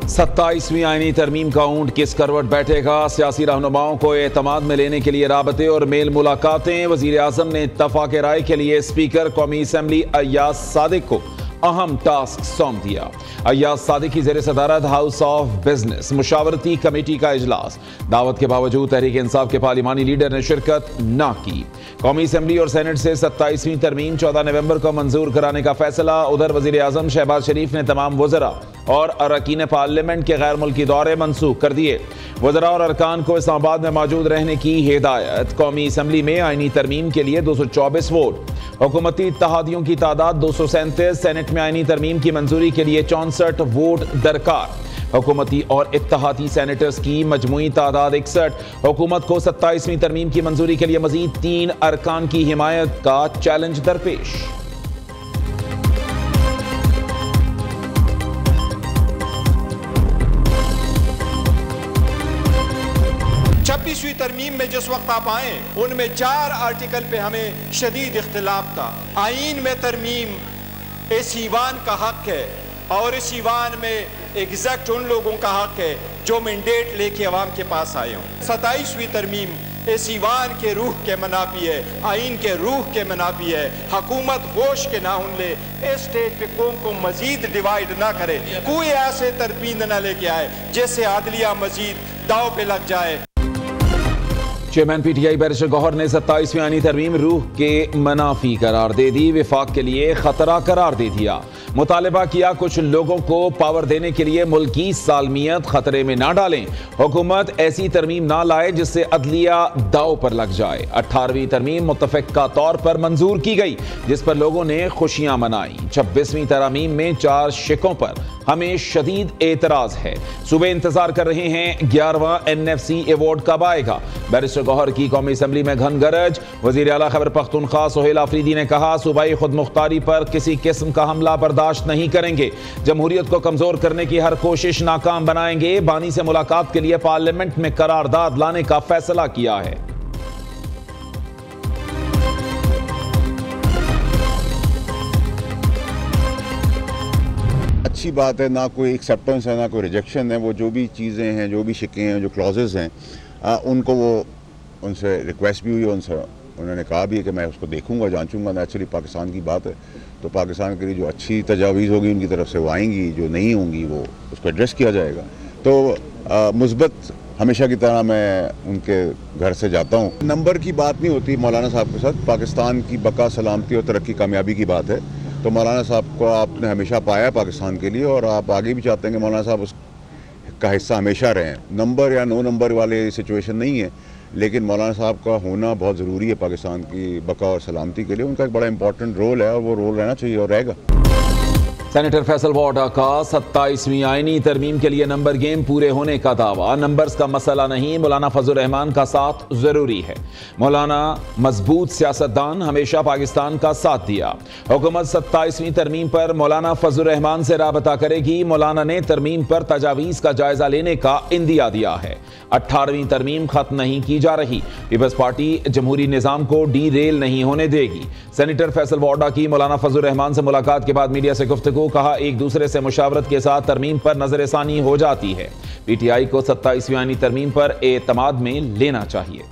27वीं आईनी तरमीम का ऊंट किस करवट बैठेगा? सियासी रहनुमाओं को एतमाद में लेने के लिए राबते और मेल मुलाकातें। वजीर आजम ने इत्तफाक राय के लिए स्पीकर कौमी असम्बली अय्याज सादिक को अहम टास्क सौंप दिया। अय्याज सादिक की जेर सदारत हाउस ऑफ बिजनेस मुशावरती कमेटी का इजलास। दावत के बावजूद तहरीक इंसाफ के पार्लिमानी लीडर ने शिरकत न की। कौमी असम्बली और सेनेट से 27वीं तरमीम 14 नवंबर को मंजूर कराने का फैसला। उधर वजीर आजम शहबाज शरीफ ने तमाम वज़रा और अरकान पार्लियामेंट के गैर मुल्की दौरे मनसूख कर दिए। वज़रा और अरकान को इस्लामाबाद में मौजूद रहने की हिदायत। कौमी असम्बली में आईनी तरमीम के लिए 224 वोट। हुकूमती इत्तेहादियों की तादाद 237। सेनेट में आईनी तरमीम की मंजूरी के लिए 64 वोट दरकार। हुकूमती और इत्तेहादी सेनेटर्स की मजमूई तादाद 61। हुकूमत को 27वीं तरमीम की मंजूरी के लिए मजीद 3 अरकान की हिमायत का चैलेंज दरपेश। 26वीं तरमीम में जिस वक्त आप आए उनमें 4 आर्टिकल पे हमें शदीद इख्तिलाफ था। आईन में तरमीम इस ईवान का हक है और इस ईवान में एग्जैक्ट उन लोगों का हक है जो मैंडेट लेके अवाम के पास आए हों। 27वीं तरमीम इस ईवान के रूह के मनाफी है, आइन के रूह के मनाफी है। हुकूमत होश के नाउन ले, इस स्टेट पे कौम को मजीद डिवाइड ना करे, कोई ऐसे तरमीम ना लेके आए जिससे आदलिया मजीद दाव पे लग जाए। चेयरमैन पीटीआई बैरिस्टर गौहर ने 27वीं आईनी तरमीम रूह के मनाफी करार दे दी। विफाक के लिए खतरा करार दे दिया। मुतालबा किया कुछ लोगों को पावर देने के लिए मुल्क की सालमियत खतरे में ना डालें। हुकूमत ऐसी तरमीम ना लाए जिससे अदलिया दाव पर लग जाए। 18वीं तरमीम मुत्तफिका तौर पर मंजूर की गई जिस पर लोगों ने खुशियां मनाई। 26वीं तरमीम में 4 शिकों पर हमें शदीद एतराज है। सुबह इंतजार कर रहे हैं 11वां NFC अवार्ड कब आएगा। बैरिस्टर गौहर की कौमी असम्बली में घन गरज। वजीर आला खैबर पख्तूनख्वा सोहेल आफरीदी ने कहा सूबाई खुद मुख्तारी पर किसी किस्म का हमला बर्दाश्त नहीं करेंगे। जमहूरियत को कमजोर करने की हर कोशिश नाकाम बनाएंगे। बानी से मुलाकात के लिए पार्लियामेंट में करारदाद लाने का फैसला किया है। अच्छी बात है, ना कोई एक्सेप्टेंस है ना कोई रिजेक्शन है। वो जो भी चीज़ें हैं, जो भी शिकें हैं, जो क्लॉजेज़ हैं, उनको वो उनसे रिक्वेस्ट भी हुई है, उनसे उन्होंने कहा भी है कि मैं उसको देखूंगा, जांचूंगा। नेचुरली पाकिस्तान की बात है तो पाकिस्तान के लिए जो अच्छी तजावीज़ होगी उनकी तरफ से वो आएंगी, जो नहीं होंगी वो उसको एड्रेस किया जाएगा। तो मुस्बत हमेशा की तरह मैं उनके घर से जाता हूँ। नंबर की बात नहीं होती मौलाना साहब के साथ, पाकिस्तान की बका सलामती और तरक्की कामयाबी की बात है। तो मौलाना साहब को आपने हमेशा पाया पाकिस्तान के लिए और आप आगे भी चाहते हैं कि मौलाना साहब उसका हिस्सा हमेशा रहें। नंबर या 9 नंबर वाले सिचुएशन नहीं है, लेकिन मौलाना साहब का होना बहुत ज़रूरी है पाकिस्तान की बका और सलामती के लिए। उनका एक बड़ा इंपॉर्टेंट रोल है और वो रोल रहना चाहिए और रहेगा। सेनेटर फैसल वाडा का 27वीं आईनी तरमीम के लिए नंबर गेम पूरे होने का दावा। नंबर्स का मसला नहीं, मौलाना फजल रहमान का साथ जरूरी है। मौलाना मजबूत सियासतदान, हमेशा पाकिस्तान का साथ दिया। हुकूमत 27वीं तरमीम पर मौलाना फजल रहमान से राबता करेगी। मौलाना ने तरमीम पर तजावीज़ का जायजा लेने का इंदिया दिया है। 18वीं तरमीम खत्म नहीं की जा रही। पीपल्स पार्टी जमहूरी निज़ाम को डी रेल नहीं होने देगी। सेनेटर फैसल वाडा की मौलाना फजल रहमान से मुलाकात के बाद मीडिया से गुफ्तगू। कहा एक दूसरे से मुशावरत के साथ तरमीम पर नजरसानी हो जाती है। पीटीआई को 27वीं आईनी तरमीम पर एतमाद में लेना चाहिए।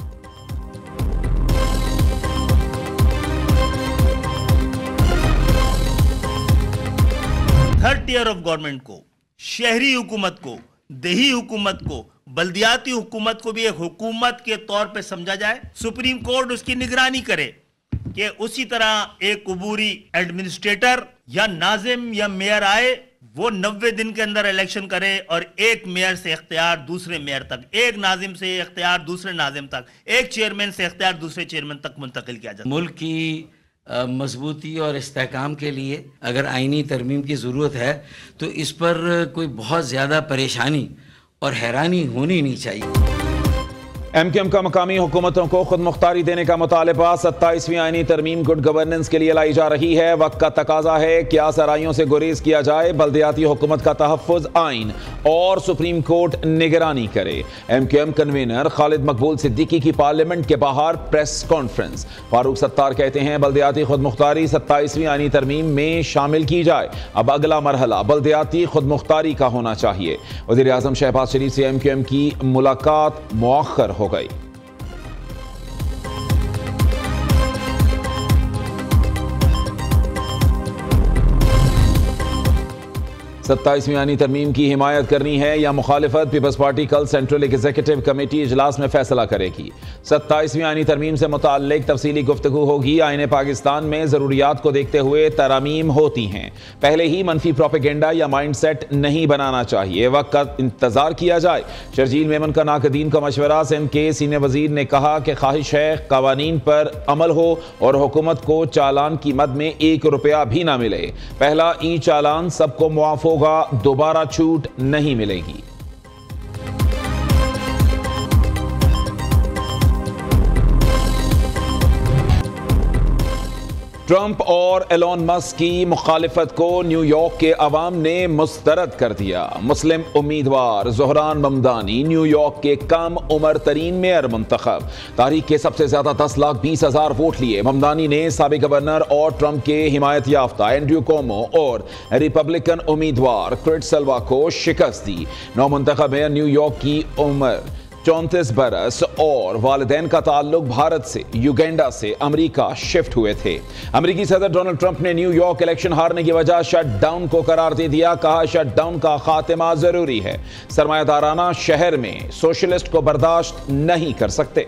थर्ड टियर ऑफ गवर्नमेंट को, शहरी हुकूमत को, देही हुकूमत को, बल्दियाती हुकूमत को भी एक हुकूमत के तौर पे समझा जाए। सुप्रीम कोर्ट उसकी निगरानी करे कि उसी तरह एक अबूरी एडमिनिस्ट्रेटर या नाजिम या मेयर आए, वो 90 दिन के अंदर इलेक्शन करे और एक मेयर से इख्तियार दूसरे मेयर तक, एक नाजिम से इख्तियार दूसरे नाजिम तक, एक चेयरमैन से इख्तियार दूसरे चेयरमैन तक मुंतकिल किया जाता है। मुल्क की मजबूती और इस्तेहकाम के लिए अगर आईनी तरमीम की ज़रूरत है तो इस पर कोई बहुत ज़्यादा परेशानी और हैरानी होनी नहीं चाहिए। MQM का मकामी हुकूमतों को खुद मुख्तारी देने का मुतालबा 27वीं आईनी तरमीम गुड गवर्नेंस के लिए लाई जा रही है। वक्त का तकाजा है कि आसराइयों से गुरेज किया जाए, बल्दियाती हुकूमत का तहफ़्फ़ुज़ आइन और सुप्रीम कोर्ट निगरानी करे। MQM कन्वीनर खालिद मकबूल सिद्दीकी की पार्लियामेंट के बाहर प्रेस कॉन्फ्रेंस। फारूक सत्तार कहते हैं बल्दियाती खुद मुख्तारी 27वीं आईनी तरमीम में शामिल की जाए। अब अगला मरहला बल्दियाती खुद मुख्तारी का होना चाहिए। वज़ीर आज़म शहबाज शरीफ से MQM की मुलाकात मुअख्खर हो गई। 27वीं आईनी तरमीम की हिमायत करनी है या मुखालिफत, पीपल्स पार्टी कल सेंट्रल एग्जीक्यूटिव कमेटी इजलास में फैसला करेगी। 27वीं आईनी तरमीम से मुताल्लिक तफसीली गुफ्तगू होगी। आईने पाकिस्तान में ज़रूरियात को देखते हुए तरामीम होती हैं, पहले ही मनफी प्रोपेगेंडा या माइंड सेट नहीं बनाना चाहिए, वक्त का इंतजार किया जाए। शर्जील मेमन का नाकदीन का मशवरा। सिंध के सीनियर वजीर ने कहा कि ख्वाहिश है कवानीन पर अमल हो और हुकूमत को चालान की मद में 1 रुपया भी ना मिले। पहला ई चालान सबको मुआफ होगा, दोबारा छूट नहीं मिलेगी। ट्रंप और एलोन मस्क की मुखालिफत को न्यूयॉर्क के अवाम ने मुस्तरद कर दिया। मुस्लिम उम्मीदवार ज़ोहरान ममदानी न्यूयॉर्क के कम उम्र तरीन मेयर मुंतखब। तारीख के सबसे ज्यादा 10,20,000 वोट लिए ममदानी ने साबिक गवर्नर और ट्रंप के हिमायत याफ्ता एंड्रयू कोमो और रिपब्लिकन उम्मीदवार क्रिट सिल्वा को शिकस्त दी। नौ मुंतखब मेयर न्यूयॉर्क की उम्र 34 बरस और वालिदैन का ताल्लुक भारत से, युगांडा से अमेरिका शिफ्ट हुए थे। अमेरिकी सदर डोनाल्ड ट्रंप ने न्यूयॉर्क इलेक्शन हारने की वजह शटडाउन को करार दे दिया। कहा शटडाउन का खात्मा जरूरी है, सरमायादाराना शहर में सोशलिस्ट को बर्दाश्त नहीं कर सकते।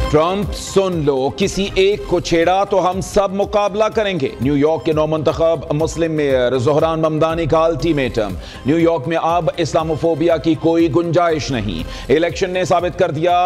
ट्रंप सुन लो, किसी एक को छेड़ा तो हम सब मुकाबला करेंगे। न्यूयॉर्क के नौ मुंतखब मुस्लिम मेयर ज़ोहरान ममदानी का अल्टीमेटम। न्यूयॉर्क में अब इस्लामोफोबिया की कोई गुंजाइश नहीं। इलेक्शन ने साबित कर दिया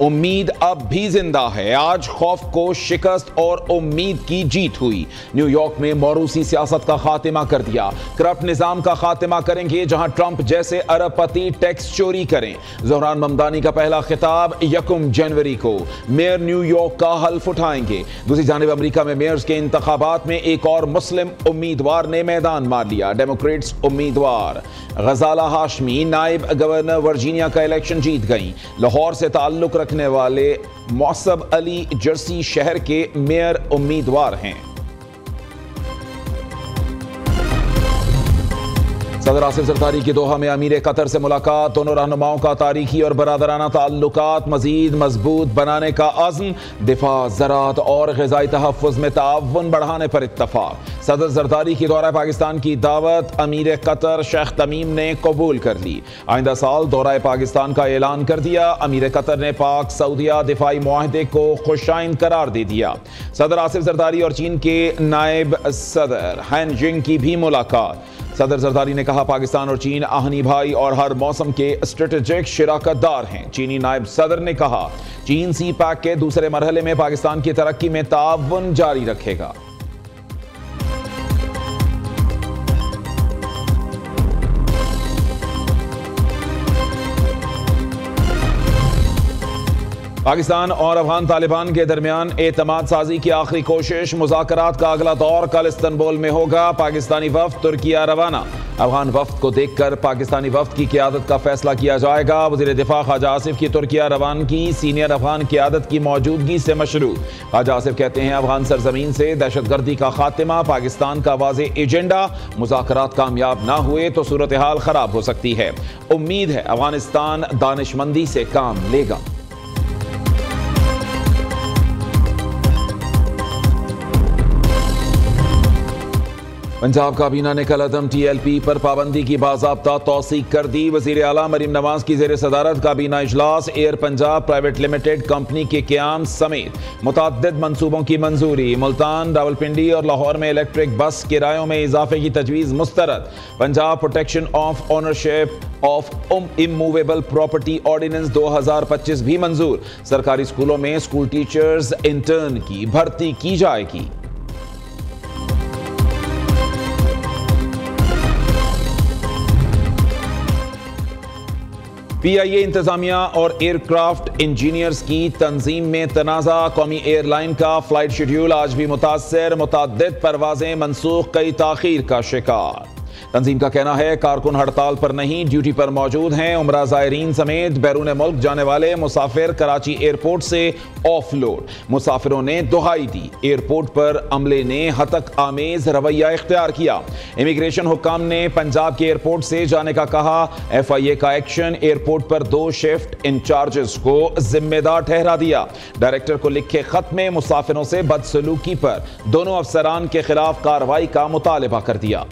उम्मीद अब भी जिंदा है। आज खौफ को शिकस्त और उम्मीद की जीत हुई। न्यूयॉर्क में मौरूसी सियासत का खात्मा कर दिया। करप्ट निजाम का खात्मा करेंगे जहां ट्रंप जैसे अरबपति टैक्स चोरी करें। ज़ोहरान ममदानी का पहला खिताब 1 जनवरी को मेयर न्यूयॉर्क का हल्फ उठाएंगे। दूसरी जानिब अमेरिका में मेयर्स के इंतखाबात में एक और मुस्लिम उम्मीदवार ने मैदान मार लिया। डेमोक्रेट्स उम्मीदवार गजाला हाशमी नायब गवर्नर वर्जीनिया का इलेक्शन जीत गई। लाहौर से ताल्लुक रखने वाले मौसब अली जर्सी शहर के मेयर उम्मीदवार हैं। सदर आसिफ जरदारी की दोहा में अमीर कतर से मुलाकात। दोनों रहनुमाओं का तारीखी और बरादराना ताल्लुकात मजीद मजबूत बनाने का अज़्म। दिफा, ज़राअत और ग़िज़ाई तहफ़्फ़ुज़ में ताअवुन बढ़ाने पर इत्तफ़ाक़। सदर जरदारी की दौरा पाकिस्तान की दावत अमीर कतर शेख तमीम ने कबूल कर ली। आइंदा साल दौरा पाकिस्तान का ऐलान कर दिया। अमीर कतर ने पाक सऊदिया दिफाई मुआहदे को खुशाइन करार दे दिया। सदर आसिफ जरदारी और चीन के नायब सदर हैन जिंग की भी मुलाकात। सदर जरदारी ने कहा पाकिस्तान और चीन आहनी भाई और हर मौसम के स्ट्रेटेजिक शिराकतदार हैं। चीनी नायब सदर ने कहा चीन सी पैक के दूसरे मरहले में पाकिस्तान की तरक्की में ताअवुन जारी रखेगा। पाकिस्तान और अफगान तालिबान के दरमियान एतमाद साजी की आखिरी कोशिश। मुज़ाकरात का अगला दौर कल इस्तांबुल में होगा। पाकिस्तानी वफ्द तुर्किया रवाना। अफगान वफ्द को देखकर पाकिस्तानी वफ्द की क़ियादत का फैसला किया जाएगा। वज़ीर दिफा ख्वाजा आसिफ की तुर्किया रवानगी सीनियर अफगान क़ियादत की मौजूदगी से मशरूत। ख्वाजा आसिफ कहते हैं अफगान सरजमीन से दहशतगर्दी का खात्मा पाकिस्तान का वाज़े एजेंडा। मुज़ाकरात कामयाब ना हुए तो सूरत हाल खराब हो सकती है। उम्मीद है अफगानिस्तान दानिशमंदी से काम लेगा। पंजाब काबीना ने कल अदम TLP पर पाबंदी की बाज़ाब्ता तौसीक कर दी। वज़ीर आला मरीम नवाज की ज़ेर सदारत काबीना इजलास। Air Punjab private limited company के क़याम समेत मुतअद्दिद मंसूबों की मंजूरी। मुल्तान, रावलपिंडी और लाहौर में इलेक्ट्रिक बस किरायों में इजाफे की तजवीज़ मुस्तरद। Punjab protection of ownership of immovable property ordinance 2025 भी मंजूर। सरकारी स्कूलों में स्कूल टीचर्स इंटर्न की भर्ती की जाएगी। PIA इंतजामिया और एयरक्राफ्ट इंजीनियर्स की तंजीम में तनाज़ा। कौमी एयरलाइन का फ्लाइट शेड्यूल आज भी मुतासर, मुतअद्दिद परवाजें मनसूख, कई ताखीर का शिकार। तंजीम का कहना है कारकुन हड़ताल पर नहीं, ड्यूटी पर मौजूद हैं। उमरा ज़ायरीन समेत बैरून मुल्क जाने वाले मुसाफिर कराची एयरपोर्ट से ऑफ लोड। मुसाफिरों ने दुहाई दी, एयरपोर्ट पर अमले ने हतक आमेज रवैया इख्तियार किया। इमिग्रेशन हुक्काम ने पंजाब के एयरपोर्ट से जाने का कहा। FIA का एक्शन, एयरपोर्ट पर 2 शिफ्ट इंचार्जेस को जिम्मेदार ठहरा दिया। डायरेक्टर को लिखे खत में मुसाफिरों से बदसलूकी पर दोनों अफसरान के खिलाफ कार्रवाई का मुतालबा कर दिया।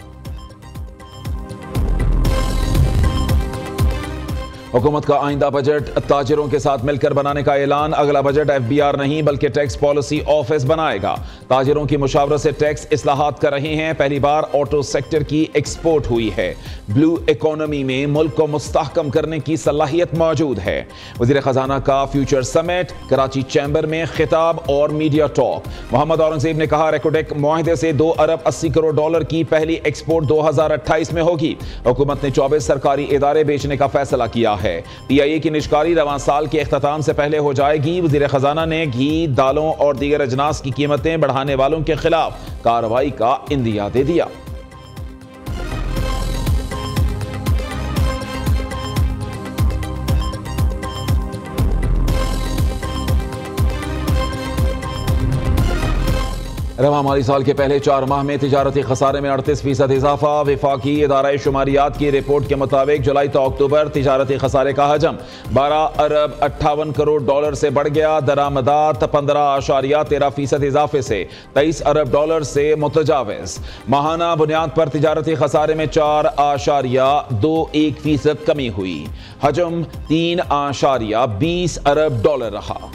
हुकूमत का आइंदा बजट ताजिरों के साथ मिलकर बनाने का ऐलान। अगला बजट FBR नहीं बल्कि टैक्स पॉलिसी ऑफिस बनाएगा। ताजिरों की मुशावरत से टैक्स इस्लाहात कर रहे हैं। पहली बार ऑटो सेक्टर की एक्सपोर्ट हुई है। ब्लू इकोनॉमी में मुल्क को मुस्तहकम करने की सलाहियत मौजूद है। वज़ीर खजाना का फ्यूचर समिट, कराची चैम्बर में खिताब और मीडिया टॉक। मोहम्मद औरंगजेब ने कहा रेकोडेक मुआहदे से $2 अरब 80 करोड़ की पहली एक्सपोर्ट 2028 में होगी। हुकूमत ने 24 सरकारी इदारे बेचने का फैसला किया है। PIA की निष्कारी रवां साल के इख्तिताम से पहले हो जाएगी। वज़ीर खजाना ने घी, दालों और दीगर अजनास की कीमतें बढ़ाने वालों के खिलाफ कार्रवाई का इंदिया दे दिया। रवां माली साल के पहले 4 माह में तिजारती खसारे में 38% इजाफा। विफाकी इदारा शुमारियात की रिपोर्ट के मुताबिक जुलाई तो अक्टूबर तिजारती खसारे का हजम $12 अरब 58 करोड़ से बढ़ गया। दरामदात 15.13% इजाफे से $23 अरब से मुतजाविज। माहाना बुनियाद पर तिजारती खसारे में 4.21% कमी हुई। हजम $3.20 अरब रहा।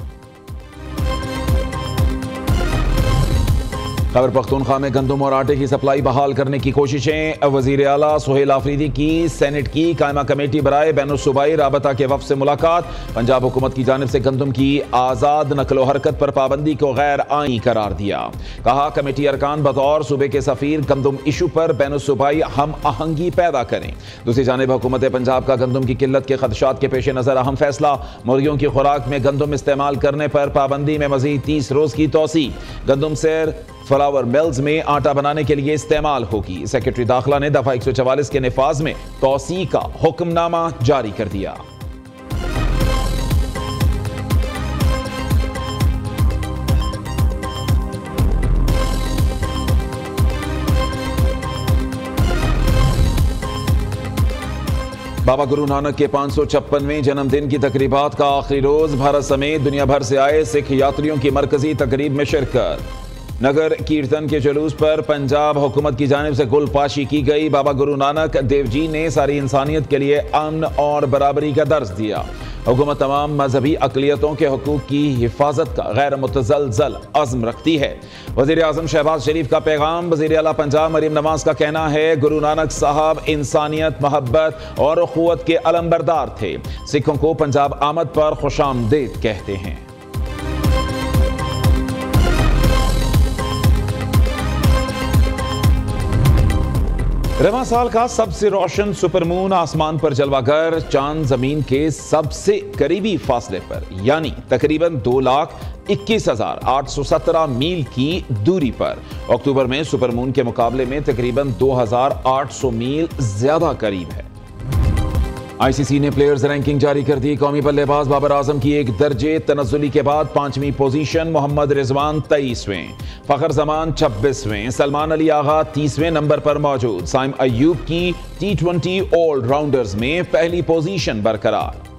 खैबर पख्तूनख्वा में गंदम और आटे की सप्लाई बहाल करने की कोशिशें। वज़ीर आला सुहेल आफरीदी की सेनेट की कायमा कमेटी बराए बैनुल-सूबाई राबता के वफ़द से मुलाकात। पंजाब हुकूमत की जानिब से गंदम की आज़ाद नकलो हरकत पर पाबंदी को गैर आईनी करार दिया। कहा कमेटी अरकान बतौर सूबे के सफ़ीर गंदम इशू पर बैनुल-सूबाई हम आहंगी पैदा करें। दूसरी जानिब हुकूमत पंजाब का गंदम की किल्लत के खदशात के पेश नज़र अहम फैसला। मुर्गियों की खुराक में गंदम इस्तेमाल करने पर पाबंदी में मज़ीद 30 रोज़ की तोसी। गंदम से फ्लावर मिल्स में आटा बनाने के लिए इस्तेमाल होगी। सेक्रेटरी दाखिला ने दफा 144 के निफाज में तौसी का हुक्मनामा जारी कर दिया। बाबा गुरु नानक के 556वें जन्मदिन की तकरीबात का आखिरी रोज। भारत समेत दुनिया भर से आए सिख यात्रियों की मरकजी तकरीब में शिरकत। नगर कीर्तन के जुलूस पर पंजाब हुकूमत की जानिब से गुलपाशी की गई। बाबा गुरु नानक देव जी ने सारी इंसानियत के लिए अमन और बराबरी का दर्ज दिया। हुकूमत तमाम मजहबी अक़लियतों के हकूक़ की हिफाजत का गैर मुतज़लज़ल अज़्म रखती है। वज़ीर आज़म शहबाज शरीफ का पैगाम। वज़ीर आला पंजाब मरीम नवाज का कहना है गुरु नानक साहब इंसानियत, मोहब्बत और अख़ुवत के अलमबरदार थे। सिखों को पंजाब आमद पर खुशामदीद कहते हैं। रवां साल का सबसे रोशन सुपरमून आसमान पर जलवागर, चांद जमीन के सबसे करीबी फासले पर यानी तकरीबन 2,21,817 मील की दूरी पर। अक्टूबर में सुपरमून के मुकाबले में तकरीबन 2,800 मील ज्यादा करीब है। ICC ने प्लेयर्स रैंकिंग जारी कर दी। कौमी बल्लेबाज बाबर आजम की 1 दर्जे तनज़्ज़ुली के बाद 5वीं पोजीशन। मोहम्मद रिजवान 23वें, फखर जमान 26वें, सलमान अली आगा 30वें नंबर पर मौजूद। साइम अय्यूब की T20 ऑलराउंडर्स में पहली पोजीशन बरकरार।